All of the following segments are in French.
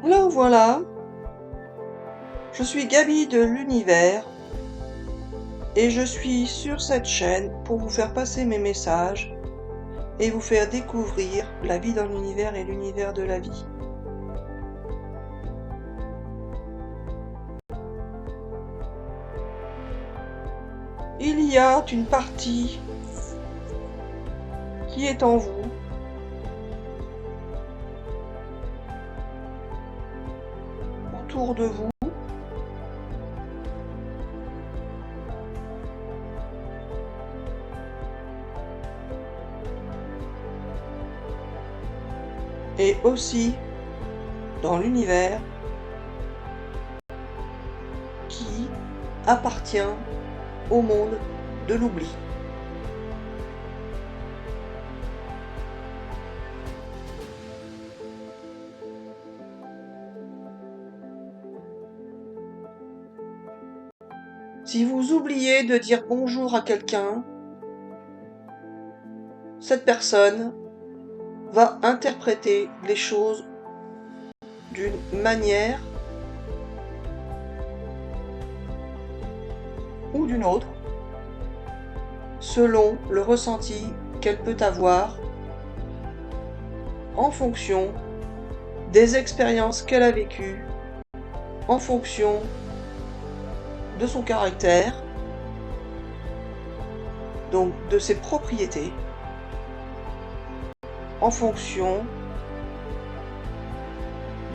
Alors voilà, je suis Gaby de l'univers et je suis sur cette chaîne pour vous faire passer mes messages et vous faire découvrir la vie dans l'univers et l'univers de la vie. Il y a une partie qui est en vous, autour de vous, et aussi dans l'univers qui appartient au monde de l'oubli. Si vous oubliez de dire bonjour à quelqu'un, cette personne va interpréter les choses d'une manière ou d'une autre, selon le ressenti qu'elle peut avoir en fonction des expériences qu'elle a vécues, en fonction de son caractère, donc de ses propriétés, en fonction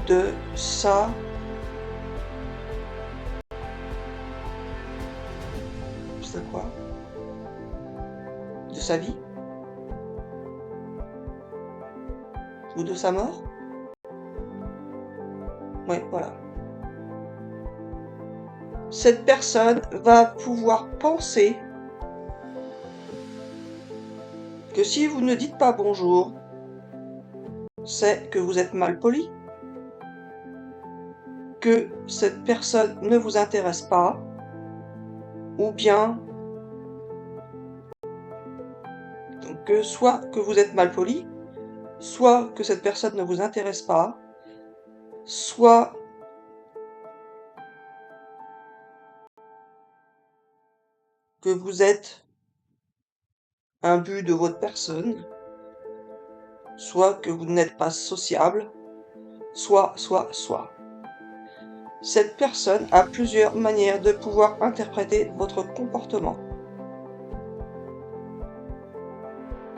de sa de sa vie ou de sa mort. Ouais, voilà. Cette personne va pouvoir penser que si vous ne dites pas bonjour, c'est que vous êtes mal poli, que cette personne ne vous intéresse pas, ou bien que soit que vous êtes mal poli, soit que cette personne ne vous intéresse pas, soit que vous êtes un but de votre personne, soit que vous n'êtes pas sociable, soit. Cette personne a plusieurs manières de pouvoir interpréter votre comportement.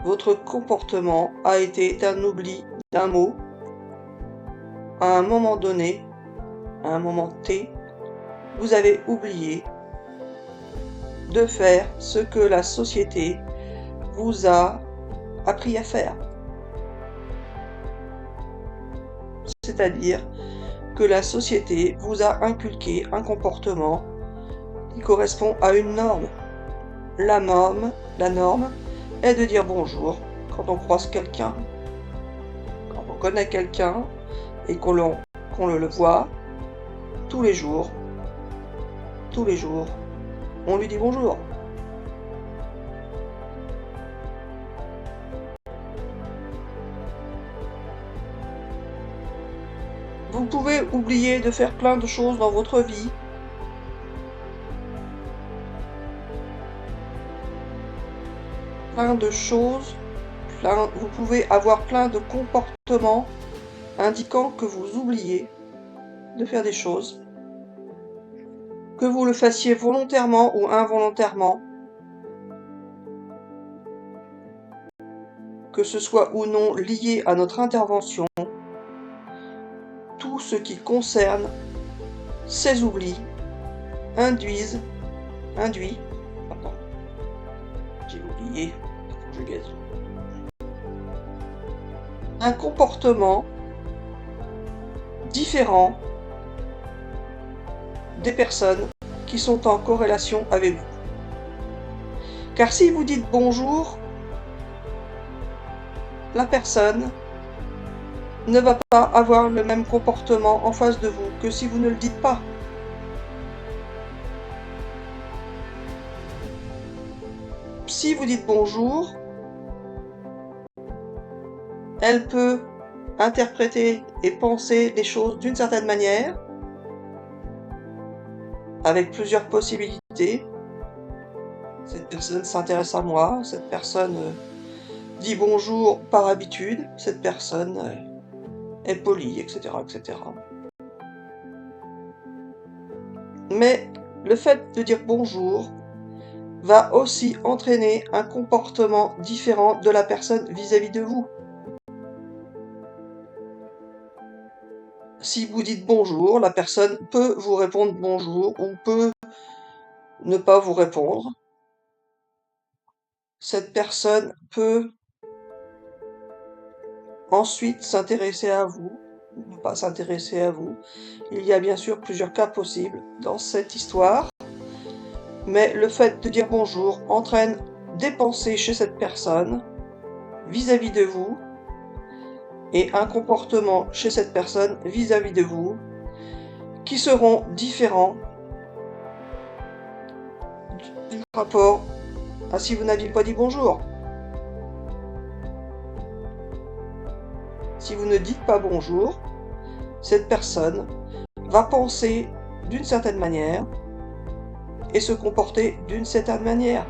Votre comportement a été un oubli d'un mot à un moment donné, à un moment T, vous avez oublié de faire ce que la société vous a appris à faire. C'est-à-dire que la société vous a inculqué un comportement qui correspond à une norme. La norme est de dire bonjour quand on croise quelqu'un, quand on connaît quelqu'un et qu'on le voit tous les jours, on lui dit bonjour. Vous pouvez oublier de faire plein de choses dans votre vie. Plein de choses. Vous pouvez avoir plein de comportements indiquant que vous oubliez de faire des choses. Que vous le fassiez volontairement ou involontairement. Que ce soit ou non lié à notre intervention. Tout ce qui concerne ces oublis induit, j'ai oublié la conjugaison, un comportement différent des personnes qui sont en corrélation avec vous. Car si vous dites bonjour, la personne ne va pas avoir le même comportement en face de vous que si vous ne le dites pas. Si vous dites bonjour, elle peut interpréter et penser les choses d'une certaine manière, avec plusieurs possibilités. Cette personne s'intéresse à moi, cette personne dit bonjour par habitude, cette personne est polie, etc., etc. Mais le fait de dire bonjour va aussi entraîner un comportement différent de la personne vis-à-vis de vous. Si vous dites bonjour, la personne peut vous répondre bonjour ou peut ne pas vous répondre. Cette personne peut ensuite s'intéresser à vous, ou ne pas s'intéresser à vous. Il y a bien sûr plusieurs cas possibles dans cette histoire, mais le fait de dire bonjour entraîne des pensées chez cette personne vis-à-vis de vous et un comportement chez cette personne vis-à-vis de vous qui seront différents du rapport à si vous n'aviez pas dit bonjour. Si vous ne dites pas bonjour, cette personne va penser d'une certaine manière et se comporter d'une certaine manière.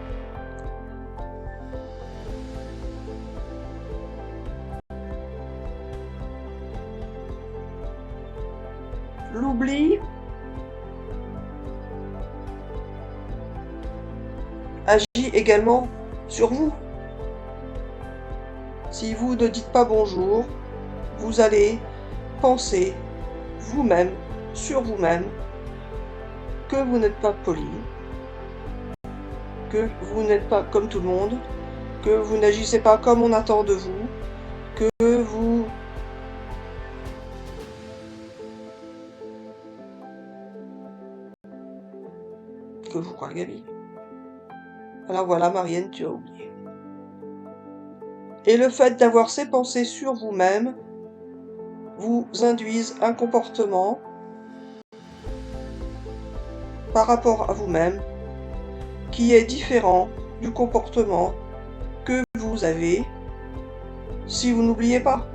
L'oubli agit également sur vous. Si vous ne dites pas bonjour, vous allez penser vous-même, sur vous-même, que vous n'êtes pas poli, que vous n'êtes pas comme tout le monde, que vous n'agissez pas comme on attend de vous, que vous quoi, Gabi? Alors voilà, Marianne, tu as oublié. Et le fait d'avoir ces pensées sur vous-même vous induise un comportement par rapport à vous-même qui est différent du comportement que vous avez si vous n'oubliez pas.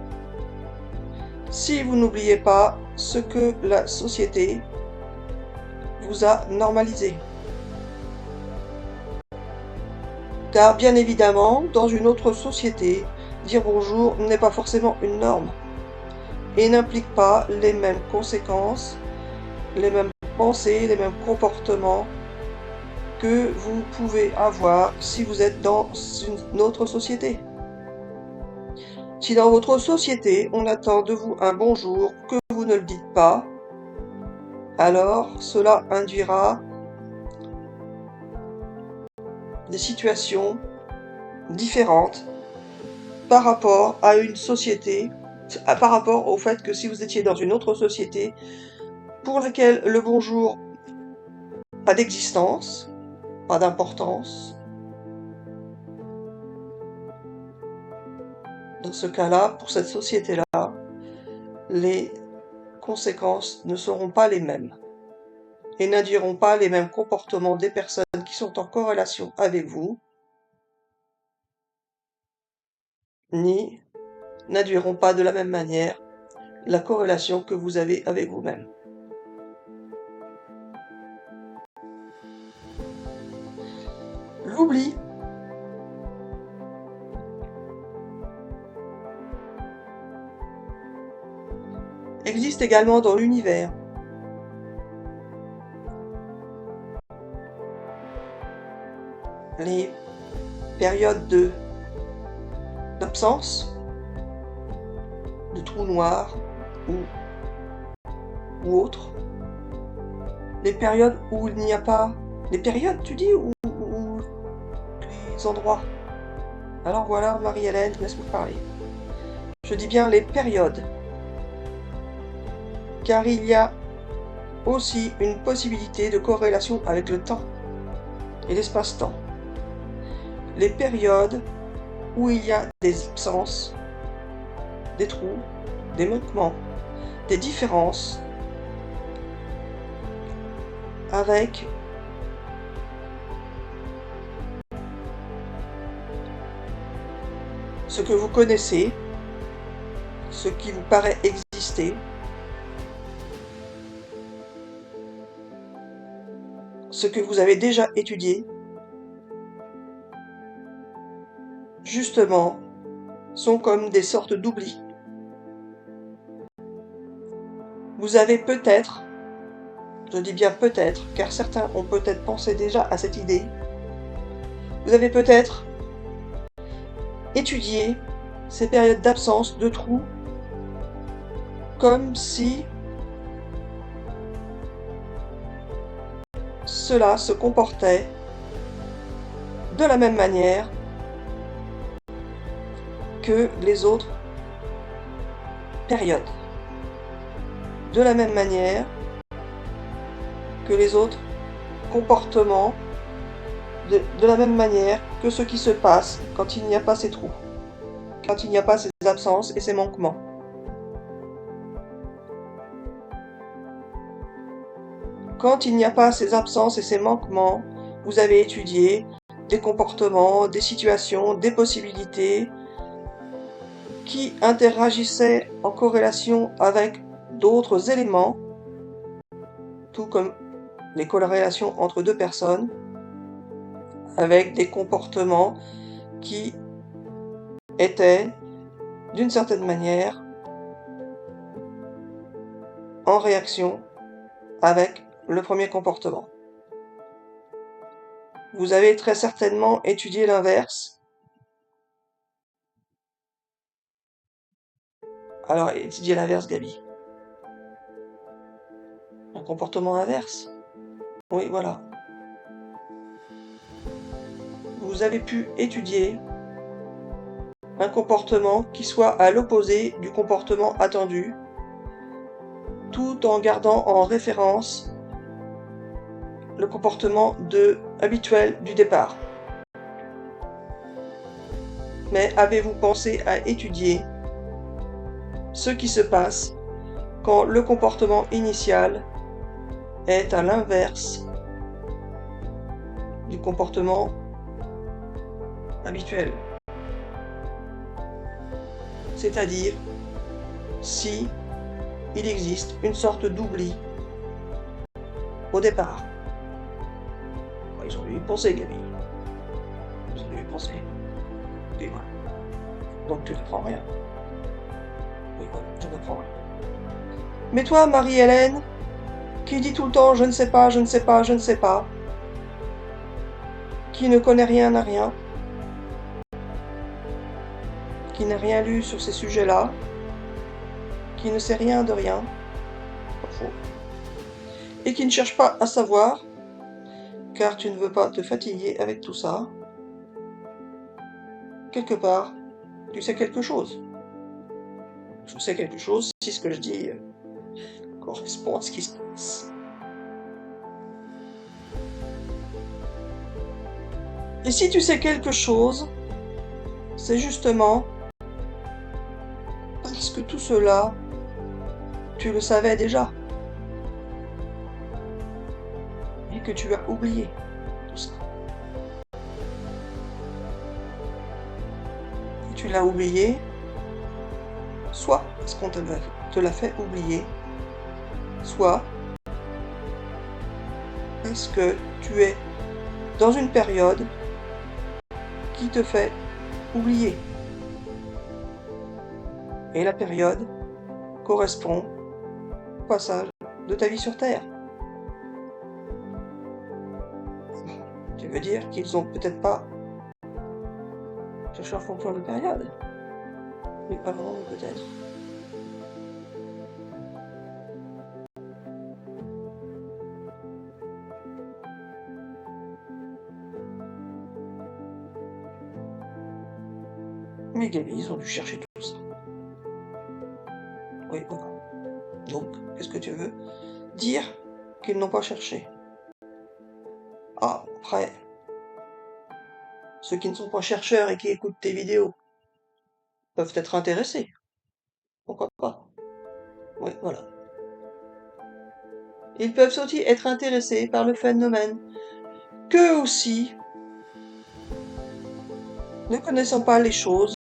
Si vous n'oubliez pas ce que la société vous a normalisé. Car bien évidemment, dans une autre société, dire bonjour n'est pas forcément une norme et n'implique pas les mêmes conséquences, les mêmes pensées, les mêmes comportements que vous pouvez avoir si vous êtes dans une autre société. Si dans votre société, on attend de vous un bonjour que vous ne le dites pas, alors cela induira des situations différentes par rapport à une société, par rapport au fait que si vous étiez dans une autre société pour laquelle le bonjour n'a pas d'existence, pas d'importance, dans ce cas-là, pour cette société-là, les conséquences ne seront pas les mêmes et n'induiront pas les mêmes comportements des personnes qui sont en corrélation avec vous, ni n'induiront pas de la même manière la corrélation que vous avez avec vous-même. L'oubli existe également dans l'univers. Les périodes d'absence, de trous noirs ou autres. Les périodes où il n'y a pas... Les périodes, tu dis, ou les endroits. Alors voilà, Marie-Hélène, laisse-moi parler. Je dis bien les périodes. Car il y a aussi une possibilité de corrélation avec le temps et l'espace-temps. Les périodes où il y a des absences, des trous, des manquements, des différences avec ce que vous connaissez, ce qui vous paraît exister, ce que vous avez déjà étudié, justement, sont comme des sortes d'oublis. Vous avez peut-être, je dis bien peut-être, car certains ont peut-être pensé déjà à cette idée, vous avez peut-être étudié ces périodes d'absence, de trous, comme si cela se comportait de la même manière que les autres périodes, de la même manière que les autres comportements, de la même manière que ce qui se passe quand il n'y a pas ces trous, quand il n'y a pas ces absences et ces manquements. Quand il n'y a pas ces absences et ces manquements, vous avez étudié des comportements, des situations, des possibilités qui interagissaient en corrélation avec d'autres éléments, tout comme les corrélations entre deux personnes, avec des comportements qui étaient, d'une certaine manière, en réaction avec le premier comportement. Vous avez très certainement étudié l'inverse. Alors, étudiez l'inverse, Gabi. Un comportement inverse. Oui, voilà. Vous avez pu étudier un comportement qui soit à l'opposé du comportement attendu, tout en gardant en référence le comportement habituel du départ. Mais avez-vous pensé à étudier ce qui se passe quand le comportement initial est à l'inverse du comportement habituel? C'est-à-dire si il existe une sorte d'oubli au départ. Ils ont dû y penser, Gabi. Ils ont dû y penser. Et voilà. Donc tu n'apprends rien. Oui, voilà, je n'apprends rien. Mais toi, Marie-Hélène, qui dit tout le temps je ne sais pas, je ne sais pas, je ne sais pas, qui ne connaît rien à rien, qui n'a rien lu sur ces sujets-là, qui ne sait rien de rien, pas faux, et qui ne cherche pas à savoir, car tu ne veux pas te fatiguer avec tout ça, quelque part, tu sais quelque chose. Je sais quelque chose si ce que je dis correspond à ce qui se passe. Et si tu sais quelque chose, c'est justement parce que tout cela, tu le savais déjà. Et que tu as oublié tout ça. Et tu l'as oublié, soit parce qu'on te l'a fait oublier, soit parce que tu es dans une période qui te fait oublier. Et la période correspond au passage de ta vie sur Terre. Tu veux dire qu'ils ont peut-être pas cherché en fonction de période? Mais pas vraiment, peut-être. Mais Gabi, ils ont dû chercher tout ça. Oui, voilà. Donc, qu'est-ce que tu veux dire qu'ils n'ont pas cherché? Ah, après, ceux qui ne sont pas chercheurs et qui écoutent tes vidéos peuvent être intéressés. Pourquoi pas? Oui, voilà. Ils peuvent aussi être intéressés par le phénomène qu'eux aussi, ne connaissant pas les choses,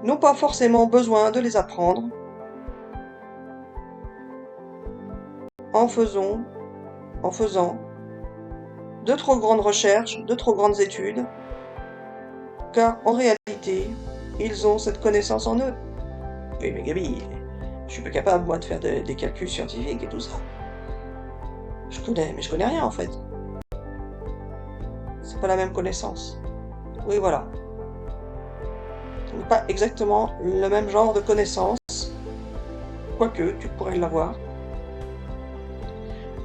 n'ont pas forcément besoin de les apprendre en faisant de trop grandes recherches, de trop grandes études, car en réalité, ils ont cette connaissance en eux. Oui, mais Gabi, je suis pas capable, moi, de faire des calculs scientifiques et tout ça. Je connais rien, en fait. C'est pas la même connaissance. Oui, voilà. Ce n'est pas exactement le même genre de connaissance, quoique tu pourrais l'avoir.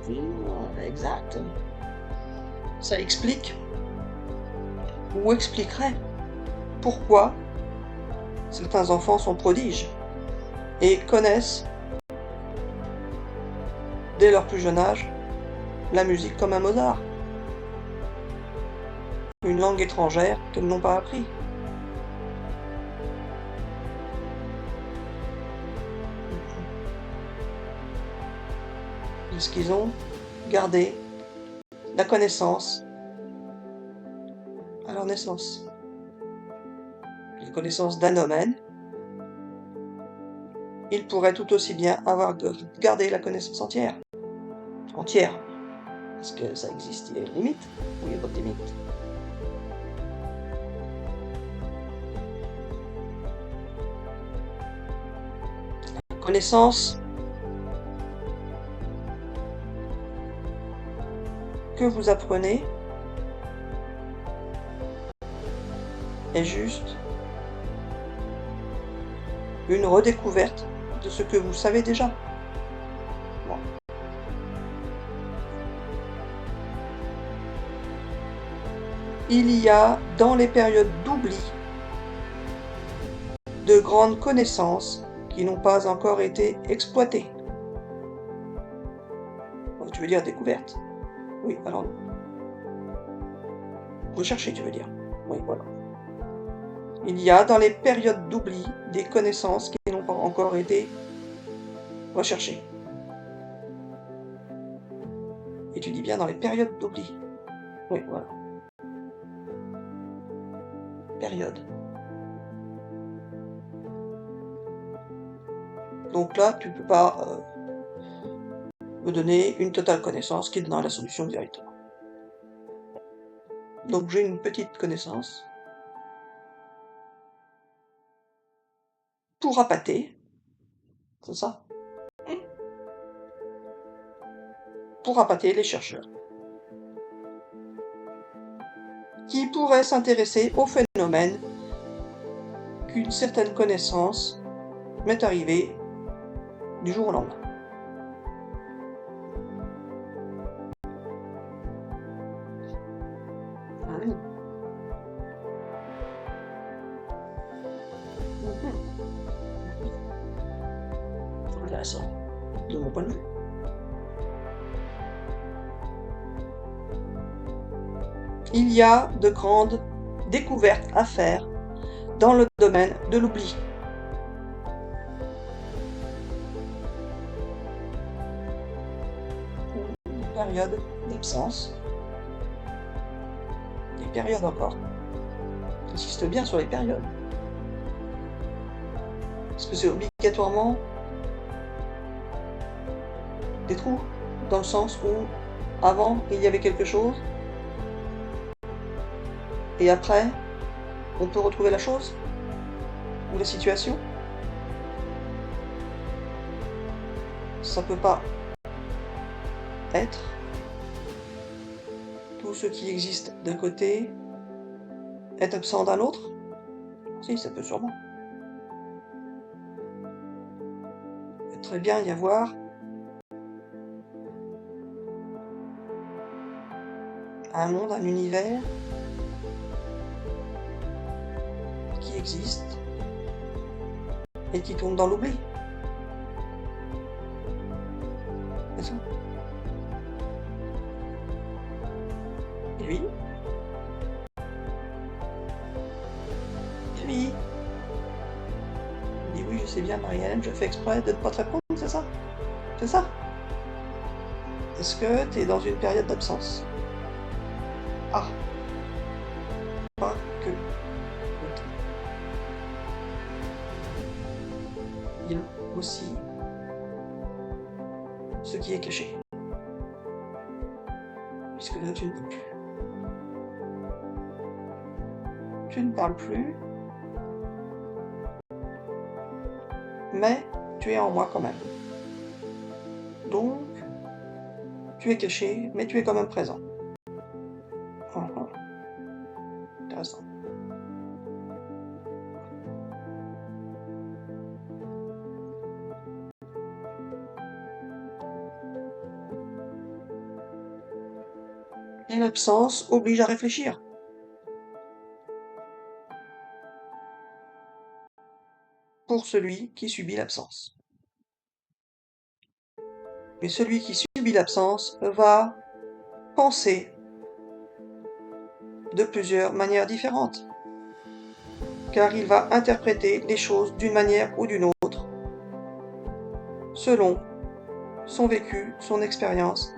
Oui, exact. Ça explique, ou expliquerait, pourquoi certains enfants sont prodiges et connaissent, dès leur plus jeune âge, la musique comme un Mozart, une langue étrangère qu'elles n'ont pas appris. Parce qu'ils ont gardé la connaissance à leur naissance. La connaissance d'un domaine, ils pourraient tout aussi bien avoir gardé la connaissance entière. Entière. Parce que ça existe, il y a une limite, ou il n'y a pas de limite. La connaissance que vous apprenez est juste une redécouverte de ce que vous savez déjà. Bon. Il y a, dans les périodes d'oubli, de grandes connaissances qui n'ont pas encore été exploitées. Tu veux dire découvertes? Oui, alors... Rechercher, tu veux dire? Oui, voilà. Il y a, dans les périodes d'oubli, des connaissances qui n'ont pas encore été recherchées. Et tu dis bien dans les périodes d'oubli. Oui, voilà. Période. Donc là, tu peux pas me donner une totale connaissance qui donnera la solution directement. Donc j'ai une petite connaissance pour appâter, c'est ça? Pour appâter les chercheurs qui pourraient s'intéresser au phénomène qu'une certaine connaissance m'est arrivée du jour au lendemain. Ah oui. Intéressant, de mon point de vue. Il y a de grandes découvertes à faire dans le domaine de l'oubli. Une période d'absence. Des périodes encore. J'insiste bien sur les périodes. Parce que c'est obligatoirement des trous, dans le sens où avant il y avait quelque chose, et après on peut retrouver la chose, ou la situation. Ça peut pas être tout ce qui existe d'un côté est absent d'un autre. Si, ça peut sûrement. Il peut très bien y avoir un monde, un univers qui existe et qui tombe dans l'oubli. C'est ça. Et lui? Et lui? Il dit oui, je sais bien, Marie-Hélène, je fais exprès de ne pas te répondre, c'est ça? C'est ça? Est-ce que tu es dans une période d'absence? Ah. Pas que. aussi ce qui est caché, puisque là tu ne parles plus. Tu ne parles plus, mais tu es en moi quand même. Donc, tu es caché, mais tu es quand même présent. Intéressant. Et l'absence oblige à réfléchir. Pour celui qui subit l'absence. Mais celui qui subit l'absence va penser de plusieurs manières différentes, car il va interpréter les choses d'une manière ou d'une autre, selon son vécu, son expérience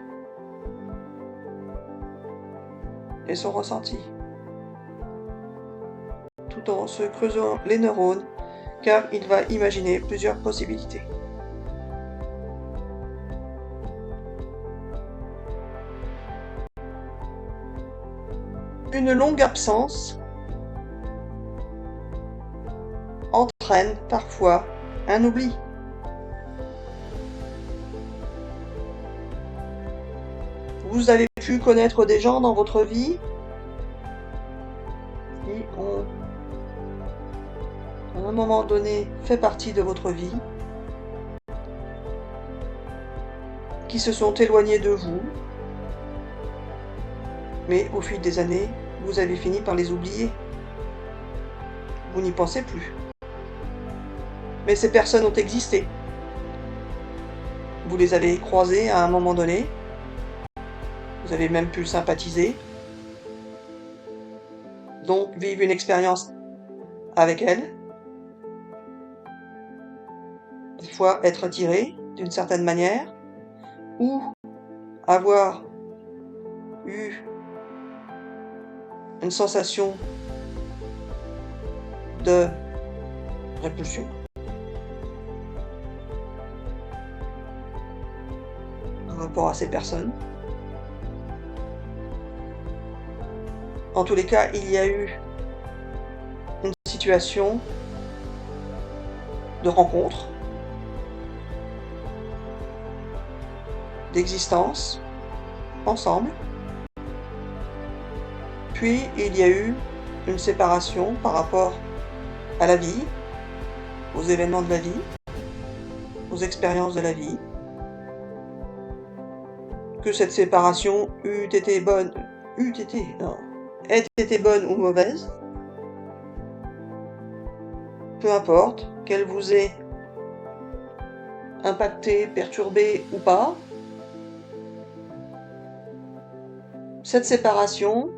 et son ressenti, tout en se creusant les neurones, car il va imaginer plusieurs possibilités. Une longue absence entraîne parfois un oubli. Vous avez pu connaître des gens dans votre vie qui ont, à un moment donné, fait partie de votre vie, qui se sont éloignés de vous, mais au fil des années, vous avez fini par les oublier. Vous n'y pensez plus. Mais ces personnes ont existé. Vous les avez croisées à un moment donné. Vous avez même pu sympathiser. Donc vivre une expérience avec elles. Parfois être attiré d'une certaine manière. Ou avoir eu une sensation de répulsion. Par rapport à ces personnes. En tous les cas, il y a eu une situation de rencontre, d'existence, ensemble. Puis, il y a eu une séparation par rapport à la vie, aux événements de la vie, aux expériences de la vie. Que cette séparation ait été bonne ou mauvaise, peu importe, qu'elle vous ait impacté, perturbé ou pas, cette séparation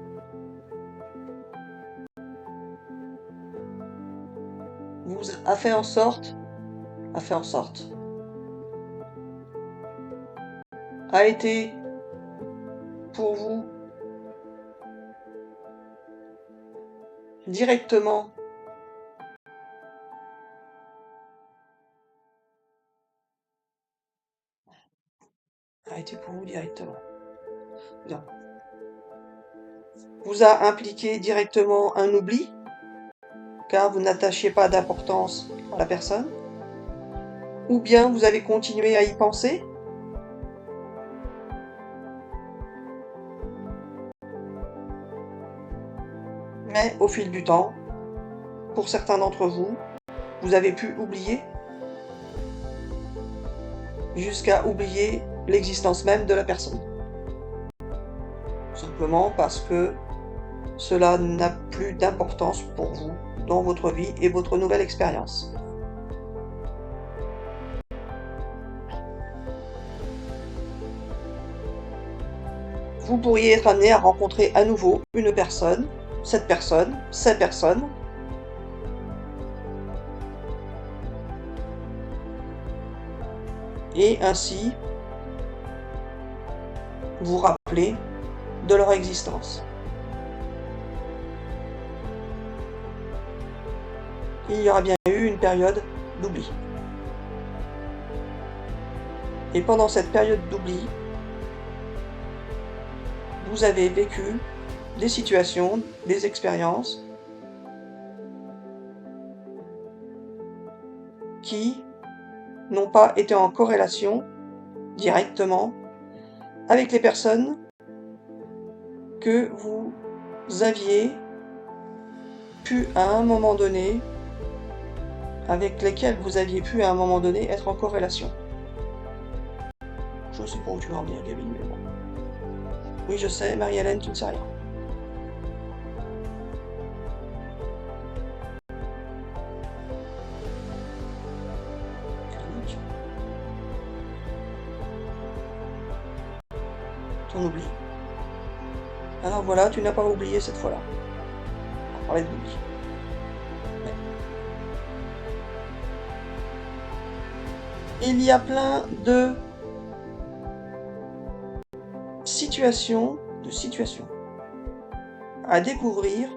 vous a fait en sorte, a été pour vous directement non. Vous a impliqué directement un oubli, car vous n'attachiez pas d'importance à la personne, ou bien vous avez continué à y penser, mais au fil du temps, pour certains d'entre vous, vous avez pu oublier, jusqu'à oublier l'existence même de la personne. Simplement parce que cela n'a plus d'importance pour vous dans votre vie et votre nouvelle expérience. Vous pourriez être amené à rencontrer à nouveau une personne, cette personne, ces personnes, et ainsi vous rappeler de leur existence. Il y aura bien eu une période d'oubli. Et pendant cette période d'oubli, vous avez vécu des situations, des expériences qui n'ont pas été en corrélation directement avec les personnes que vous aviez pu à un moment donné, avec lesquelles vous aviez pu à un moment donné être en corrélation. Je sais pas où tu vas en venir, Gabi, mais bon. Oui, je sais, Marie-Hélène, tu ne sais rien. Ton oubli. Alors voilà, tu n'as pas oublié cette fois-là. On parlait d'oubli. Il y a plein de situations à découvrir,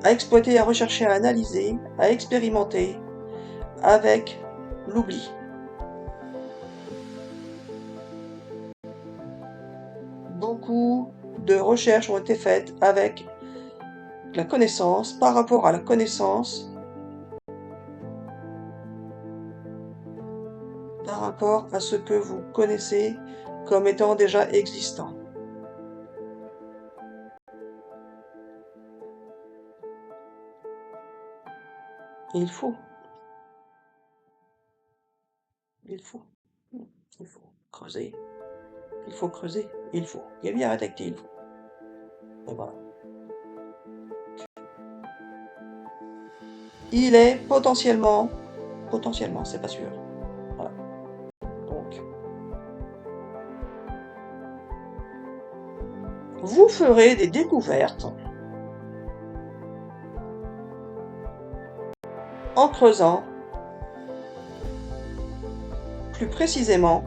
à exploiter, à rechercher, à analyser, à expérimenter avec l'oubli. Beaucoup de recherches ont été faites avec la connaissance, par rapport à la connaissance, par rapport à ce que vous connaissez comme étant déjà existant. Il faut creuser. Il faut creuser. Il faut. Gabi, arrête avec tes il faut. Et voilà. Il est potentiellement, c'est pas sûr. Voilà. Donc, vous ferez des découvertes en creusant plus précisément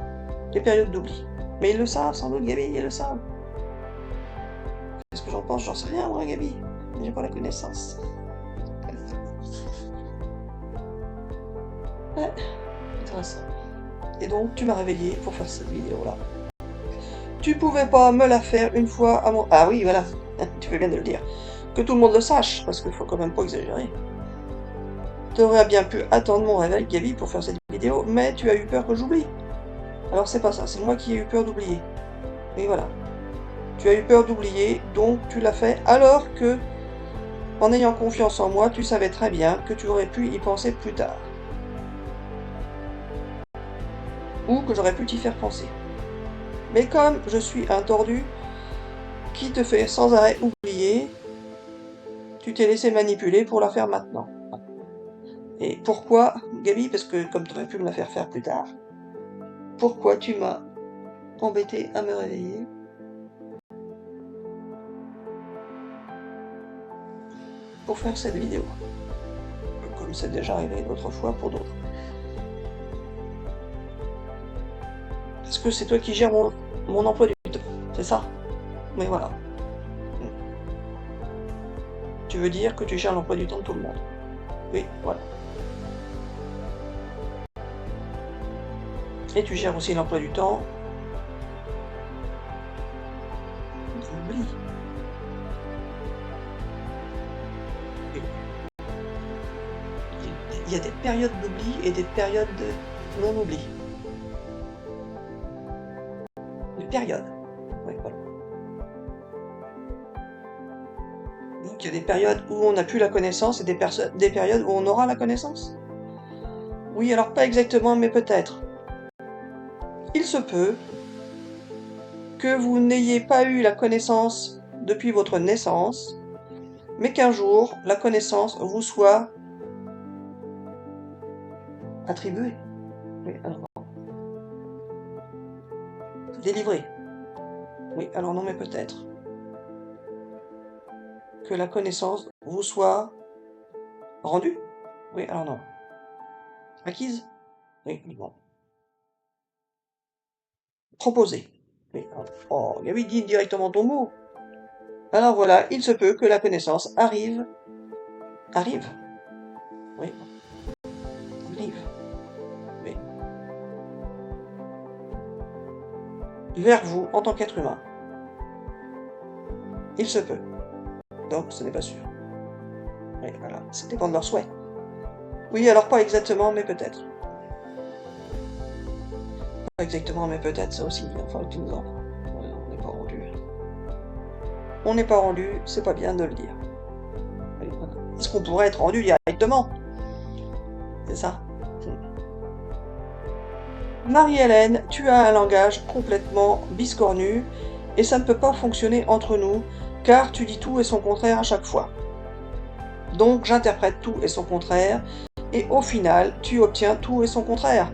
les périodes d'oubli. Mais ils le savent, sans doute, Gabi, ils le savent. Qu'est-ce que j'en pense? J'en sais rien, moi, Gabi. J'ai pas la connaissance. Ouais, intéressant. Et donc, tu m'as réveillé pour faire cette vidéo-là. Tu pouvais pas me la faire une fois à mon... Ah oui, voilà, tu fais bien de le dire. Que tout le monde le sache, parce qu'il faut quand même pas exagérer. Tu aurais bien pu attendre mon réveil, Gabi, pour faire cette vidéo, mais tu as eu peur que j'oublie. Alors c'est pas ça, c'est moi qui ai eu peur d'oublier. Et voilà. Tu as eu peur d'oublier, donc tu l'as fait, alors que, en ayant confiance en moi, tu savais très bien que tu aurais pu y penser plus tard. Ou que j'aurais pu t'y faire penser. Mais comme je suis un tordu qui te fait sans arrêt oublier, tu t'es laissé manipuler pour la faire maintenant. Et pourquoi, Gabi, parce que comme tu aurais pu me la faire plus tard, pourquoi tu m'as embêté à me réveiller pour faire cette vidéo, comme c'est déjà arrivé d'autres fois pour d'autres. Parce que c'est toi qui gères mon emploi du temps, c'est ça? Mais voilà. Tu veux dire que tu gères l'emploi du temps de tout le monde? Oui, voilà. Et tu gères aussi l'emploi du temps de l'oubli. Il y a des périodes d'oubli et des périodes de non-oubli. Des périodes. Oui, voilà. Donc il y a des périodes où on n'a plus la connaissance et des périodes où on aura la connaissance. Oui, alors pas exactement, mais peut-être. Il se peut que vous n'ayez pas eu la connaissance depuis votre naissance, mais qu'un jour, la connaissance vous soit attribuée. Oui, alors non. Délivrée. Oui, alors non, mais peut-être. Que la connaissance vous soit rendue. Oui, alors non. Acquise. Oui, bon. Proposée. Oui, alors... Oh, Gabi, dit directement ton mot. Alors voilà, il se peut que la connaissance arrive. Arrive. Oui. Arrive. Oui. vers vous en tant qu'être humain. Il se peut. Donc, ce n'est pas sûr. Oui, voilà, ça dépend de leurs souhaits. Oui, alors pas exactement, mais peut-être. Pas exactement, mais peut-être, ça aussi, il va falloir que tu nous en parles. On n'est pas rendu. On n'est pas rendu, c'est pas bien de le dire. Est-ce qu'on pourrait être rendu directement? C'est ça. Marie-Hélène, tu as un langage complètement biscornu, et ça ne peut pas fonctionner entre nous, car tu dis tout et son contraire à chaque fois. Donc j'interprète tout et son contraire, et au final, tu obtiens tout et son contraire.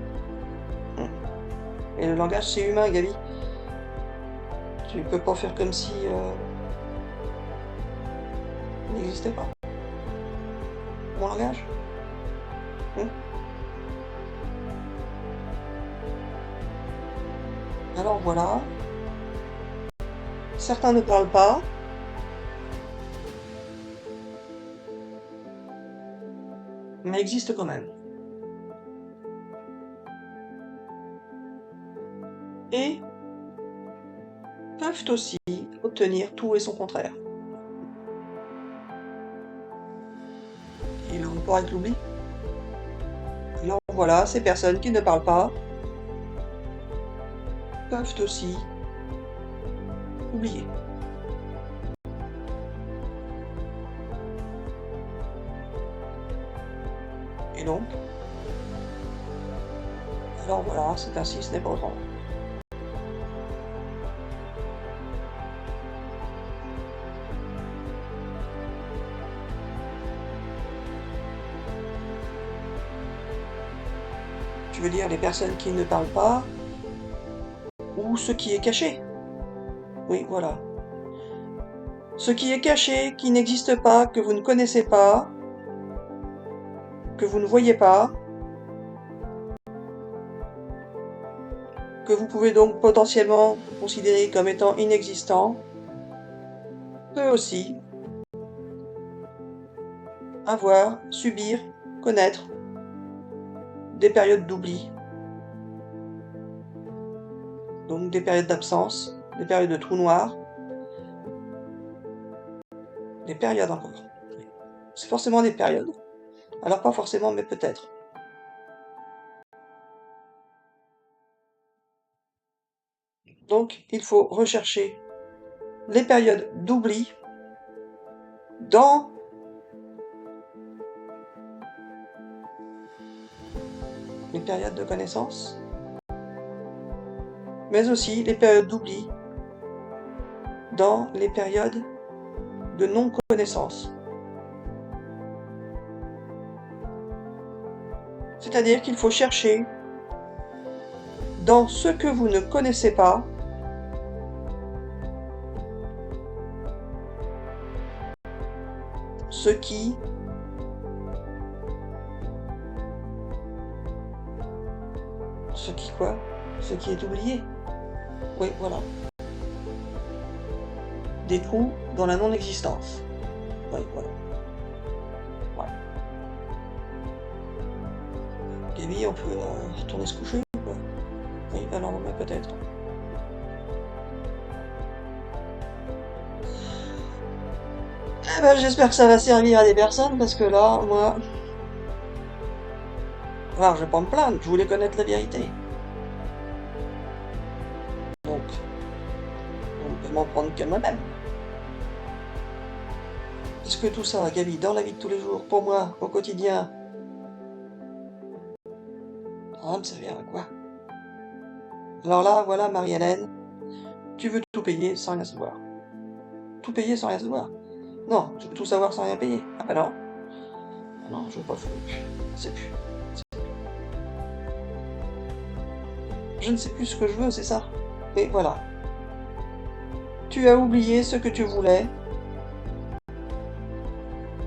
Et le langage, c'est humain, Gaby. Tu ne peux pas faire comme si... il n'existait pas. Mon langage. Alors voilà. Certains ne parlent pas. Mais existent quand même. Et peuvent aussi obtenir tout et son contraire. Et le rapport avec l'oubli. Alors voilà, ces personnes qui ne parlent pas peuvent aussi oublier. Et donc, alors voilà, c'est ainsi, ce n'est pas autrement. Tu veux dire les personnes qui ne parlent pas, ou ce qui est caché? Oui, voilà. Ce qui est caché, qui n'existe pas, que vous ne connaissez pas, que vous ne voyez pas, que vous pouvez donc potentiellement considérer comme étant inexistant, peut aussi avoir, subir, connaître des périodes d'oubli, donc des périodes d'absence, des périodes de trou noir, des périodes encore. C'est forcément des périodes. Alors pas forcément, mais peut-être. Donc il faut rechercher les périodes d'oubli dans les périodes de connaissance, mais aussi les périodes d'oubli dans les périodes de non-connaissance. C'est-à-dire qu'il faut chercher dans ce que vous ne connaissez pas ce qui quoi? Ce qui est oublié. Oui, voilà. Des trous dans la non-existence. Oui, voilà. Ouais. Gaby, on peut retourner se coucher ou quoi? Oui, alors mais peut-être. Eh ben, j'espère que ça va servir à des personnes, parce que là, moi... Alors, je vais pas me plaindre, je voulais connaître la vérité. Donc, on peut m'en prendre que moi-même. Est-ce que tout ça, Gaby, dans la vie de tous les jours, pour moi, au quotidien, ça va me servir à quoi? Alors là, voilà, Marie-Hélène, tu veux tout payer sans rien savoir. Tout payer sans rien savoir. Non, je veux tout savoir sans rien payer. Ah bah non. Non, je veux pas le faire. C'est plus. Je ne sais plus ce que je veux, c'est ça. Et voilà. Tu as oublié ce que tu voulais,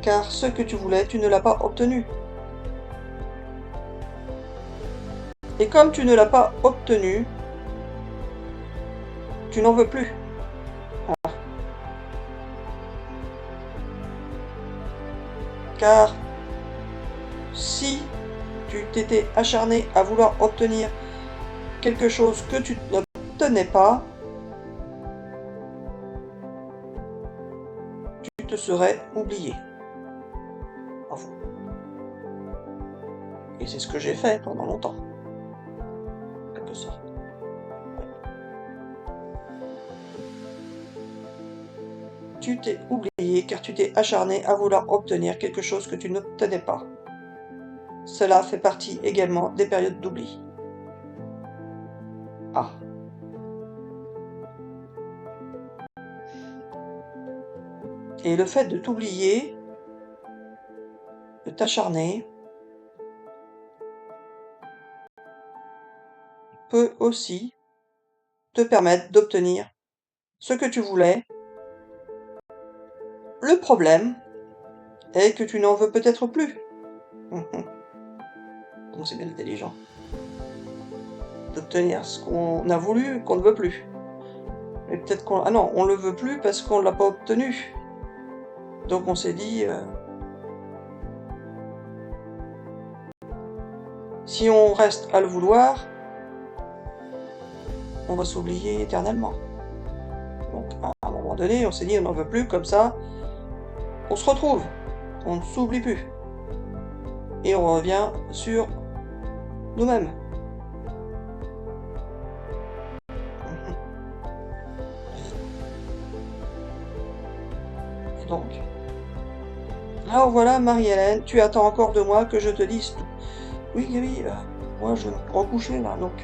car ce que tu voulais, tu ne l'as pas obtenu. Et comme tu ne l'as pas obtenu, tu n'en veux plus. Voilà. Car si tu t'étais acharné à vouloir obtenir quelque chose que tu n'obtenais pas, tu te serais oublié. Bravo. Et c'est ce que j'ai fait pendant longtemps. En quelque sorte. Tu t'es oublié car tu t'es acharné à vouloir obtenir quelque chose que tu n'obtenais pas. Cela fait partie également des périodes d'oubli. Ah. Et le fait de t'oublier, de t'acharner, peut aussi te permettre d'obtenir ce que tu voulais. Le problème est que tu n'en veux peut-être plus. Donc c'est bien intelligent d'obtenir ce qu'on a voulu, qu'on ne veut plus. Mais peut-être qu'on... Ah non, on le veut plus parce qu'on ne l'a pas obtenu. Donc on s'est dit... si on reste à le vouloir, on va s'oublier éternellement. Donc à un moment donné, on s'est dit on n'en veut plus, comme ça, on se retrouve, on ne s'oublie plus. Et on revient sur nous-mêmes. Et donc, alors voilà, Marie-Hélène, tu attends encore de moi que je te dise tout. Oui, Gaby, moi je vais me recoucher là, donc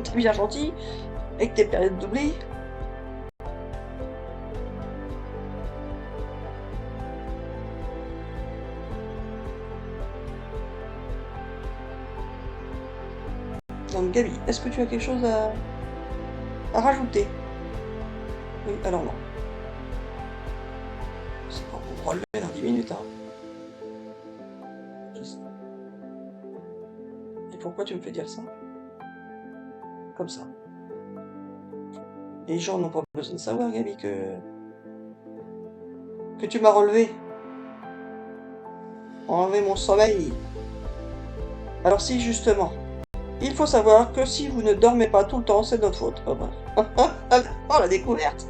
t'es bien gentil, avec tes périodes d'oubli. Donc Gaby, est-ce que tu as quelque chose à rajouter? Oui, alors non. C'est pas pour relever dans 10 minutes, hein. Et pourquoi tu me fais dire ça? Comme ça. Les gens n'ont pas besoin de savoir, Gaby, que tu m'as relevé. Enlevé mon sommeil. Alors si, justement, il faut savoir que si vous ne dormez pas tout le temps, c'est de notre faute. Oh, oh la découverte!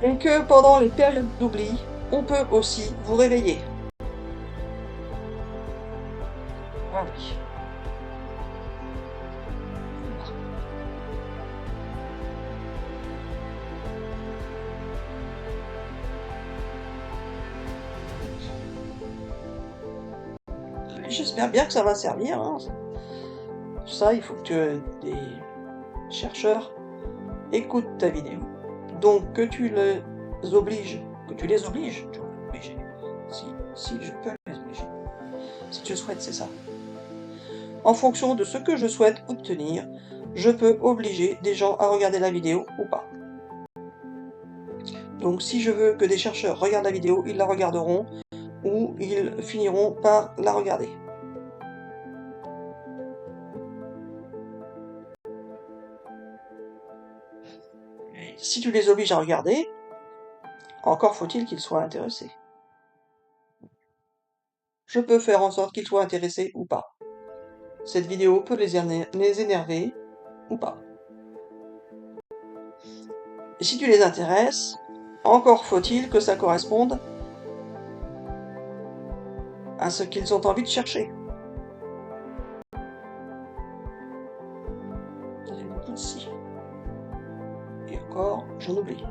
Et que pendant les périodes d'oubli, on peut aussi vous réveiller. Ah oui. J'espère bien que ça va servir, hein. Pour ça, il faut que des chercheurs écoutent ta vidéo. Donc que tu les obliges, si je peux les obliger, si tu le souhaites, c'est ça. En fonction de ce que je souhaite obtenir, je peux obliger des gens à regarder la vidéo ou pas. Donc si je veux que des chercheurs regardent la vidéo, ils la regarderont ou ils finiront par la regarder. Si tu les obliges à regarder, encore faut-il qu'ils soient intéressés. Je peux faire en sorte qu'ils soient intéressés ou pas. Cette vidéo peut les énerver ou pas. Et si tu les intéresses, encore faut-il que ça corresponde à ce qu'ils ont envie de chercher. Il y a beaucoup de si. Et encore, j'en oublie.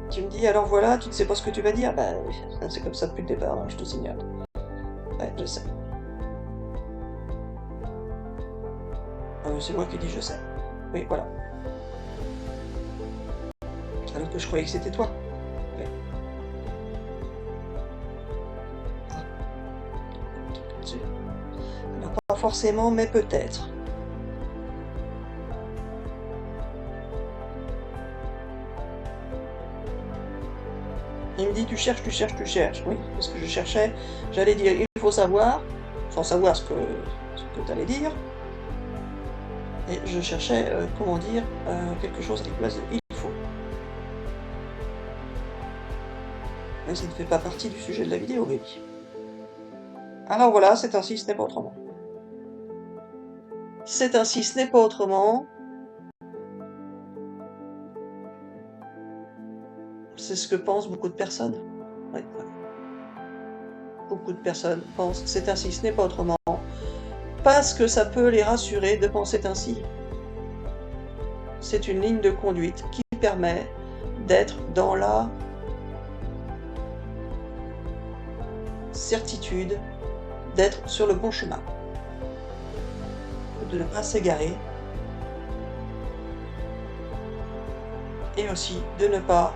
Tu me dis, alors voilà, tu ne sais pas ce que tu vas dire? Bah, c'est comme ça depuis le départ, hein, je te signale. Ouais, je sais. C'est moi qui dis je sais. Oui, voilà. Alors que je croyais que c'était toi. Ouais. Alors, pas forcément, mais peut-être. Il me dit tu cherches. Oui, parce que je cherchais, j'allais dire il faut savoir, sans savoir ce que tu allais dire. Et je cherchais, comment dire, quelque chose à la place de il faut. Mais ça ne fait pas partie du sujet de la vidéo, baby. Alors voilà, c'est ainsi, ce n'est pas autrement. C'est ainsi, ce n'est pas autrement. C'est ce que pensent beaucoup de personnes. Ouais, ouais. Beaucoup de personnes pensent c'est ainsi, ce n'est pas autrement. Parce que ça peut les rassurer de penser ainsi. C'est une ligne de conduite qui permet d'être dans la certitude d'être sur le bon chemin, de ne pas s'égarer, et aussi de ne pas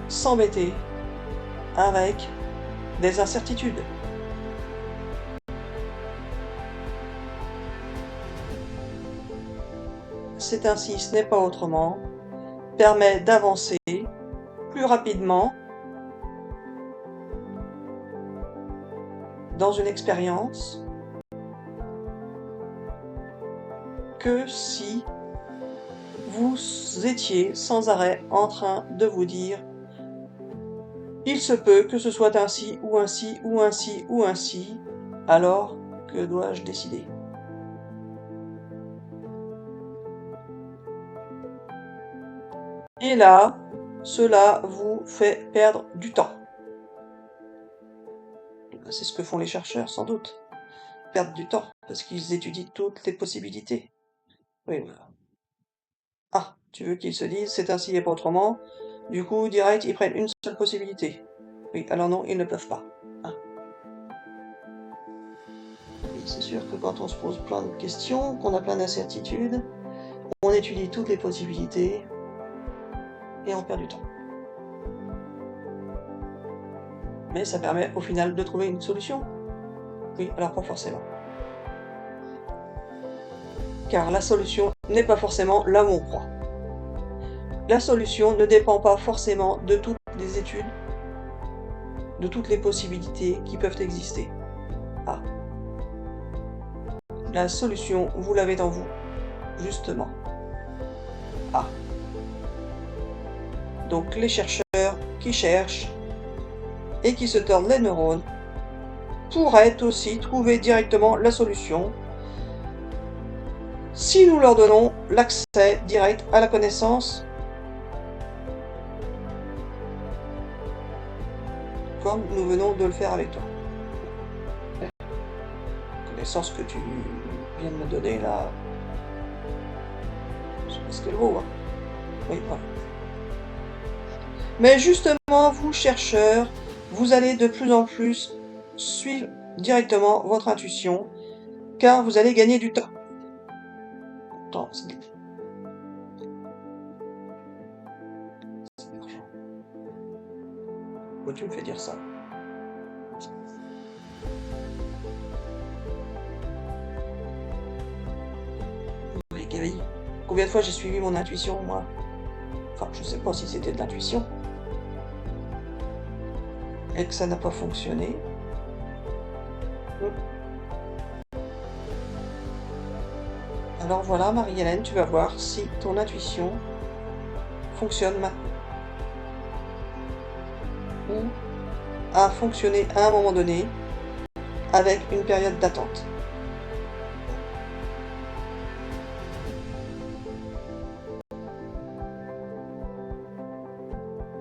s'embêter avec des incertitudes. C'est ainsi, ce n'est pas autrement, permet d'avancer plus rapidement dans une expérience que si vous étiez sans arrêt en train de vous dire « Il se peut que ce soit ainsi, ou ainsi, ou ainsi, ou ainsi, alors que dois-je décider ?» Et là, cela vous fait perdre du temps. C'est ce que font les chercheurs, sans doute. Perdre du temps, parce qu'ils étudient toutes les possibilités. Oui, voilà. Ah, tu veux qu'ils se disent, c'est ainsi et pas autrement. Du coup, direct, ils prennent une seule possibilité. Oui, alors non, ils ne peuvent pas. Hein. Oui, c'est sûr que quand on se pose plein de questions, qu'on a plein d'incertitudes, on étudie toutes les possibilités, et on perd du temps. Mais ça permet au final de trouver une solution. Oui, alors pas forcément. Car la solution n'est pas forcément là où on croit. La solution ne dépend pas forcément de toutes les études, de toutes les possibilités qui peuvent exister. Ah. La solution, vous l'avez dans vous, justement. Ah. Donc les chercheurs qui cherchent et qui se tordent les neurones pourraient aussi trouver directement la solution si nous leur donnons l'accès direct à la connaissance, comme nous venons de le faire avec toi. Connaissance que tu viens de me donner là, je sais pas ce qu'elle vaut. Hein. Oui, voilà. Mais justement, vous chercheurs, vous allez de plus en plus suivre directement votre intuition, car vous allez gagner du temps. C'est l'argent. Pourquoi tu me fais dire ça? Oui, Gary, combien de fois j'ai suivi mon intuition, moi? Enfin, je sais pas si c'était de l'intuition. Et que ça n'a pas fonctionné. Alors voilà, Marie-Hélène, tu vas voir si ton intuition fonctionne maintenant. Ou a fonctionné à un moment donné avec une période d'attente.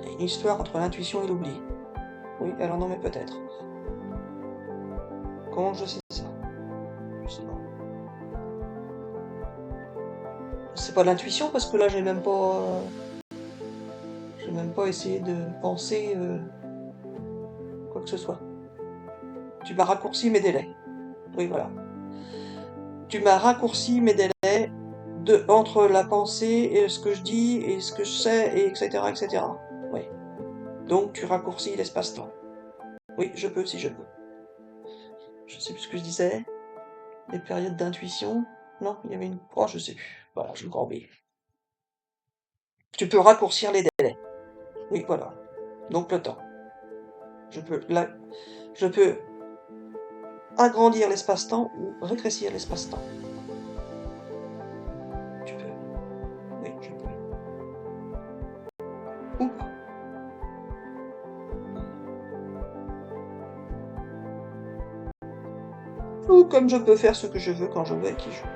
Il y a une histoire entre l'intuition et l'oubli. Oui, alors non, mais peut-être. Comment je sais ça? Je sais pas. C'est pas de l'intuition parce que là j'ai même pas essayé de penser quoi que ce soit. Tu m'as raccourci mes délais. Oui, voilà. Tu m'as raccourci mes délais entre la pensée et ce que je dis et ce que je sais, et etc. etc. Oui. Donc tu raccourcis l'espace-temps. Oui, je peux si je peux. Je sais plus ce que je disais. Les périodes d'intuition. Non, il y avait une... Oh, je sais plus. Voilà, je me corbeille. Tu peux raccourcir les délais. Oui, voilà. Donc le temps. Je peux agrandir l'espace-temps ou rétrécir l'espace-temps. Ou pas. Ou comme je peux faire ce que je veux quand je veux avec qui je veux.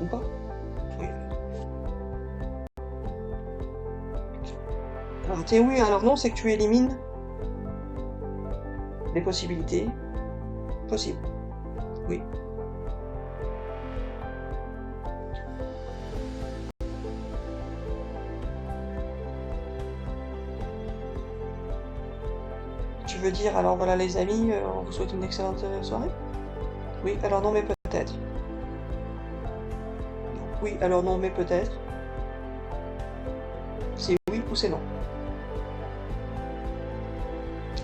Ou pas. Oui. Raté, oui, alors non, c'est que tu élimines les possibilités possibles. Oui. Tu veux dire, alors voilà les amis, on vous souhaite une excellente soirée? Oui, alors non, mais peut-être. Oui, alors non, mais peut-être. C'est oui ou c'est non.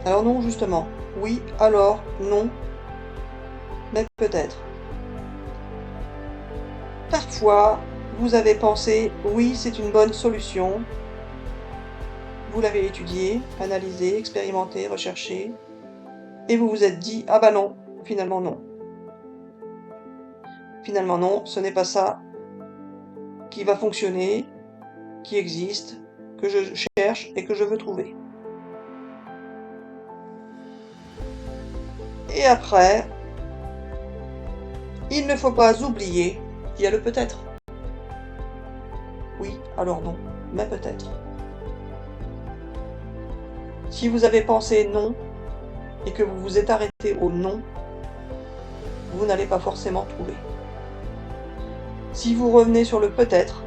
Alors non, justement. Oui, alors, non, mais peut-être. Parfois, vous avez pensé, oui, c'est une bonne solution. Vous l'avez étudié, analysé, expérimenté, recherché. Et vous vous êtes dit, ah bah non, finalement non. Finalement non, ce n'est pas ça qui va fonctionner, qui existe, que je cherche et que je veux trouver. Et après, il ne faut pas oublier qu'il y a le peut-être. Oui, alors non, mais peut-être. Si vous avez pensé non et que vous vous êtes arrêté au non, vous n'allez pas forcément trouver. Si vous revenez sur le peut-être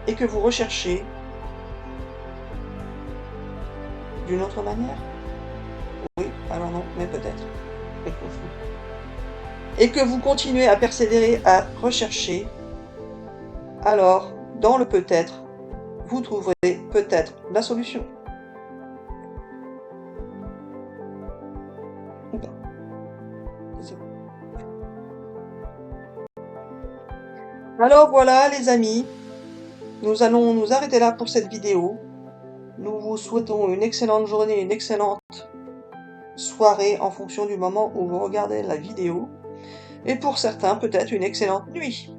et que vous recherchez d'une autre manière, oui, alors non, mais peut-être. Et que vous continuez à persévérer, à rechercher, alors, dans le peut-être, vous trouverez peut-être la solution. Ou pas. Alors voilà les amis, nous allons nous arrêter là pour cette vidéo. Nous vous souhaitons une excellente journée, une excellente soirée en fonction du moment où vous regardez la vidéo. Et pour certains, peut-être une excellente nuit.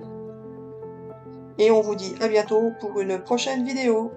Et on vous dit à bientôt pour une prochaine vidéo.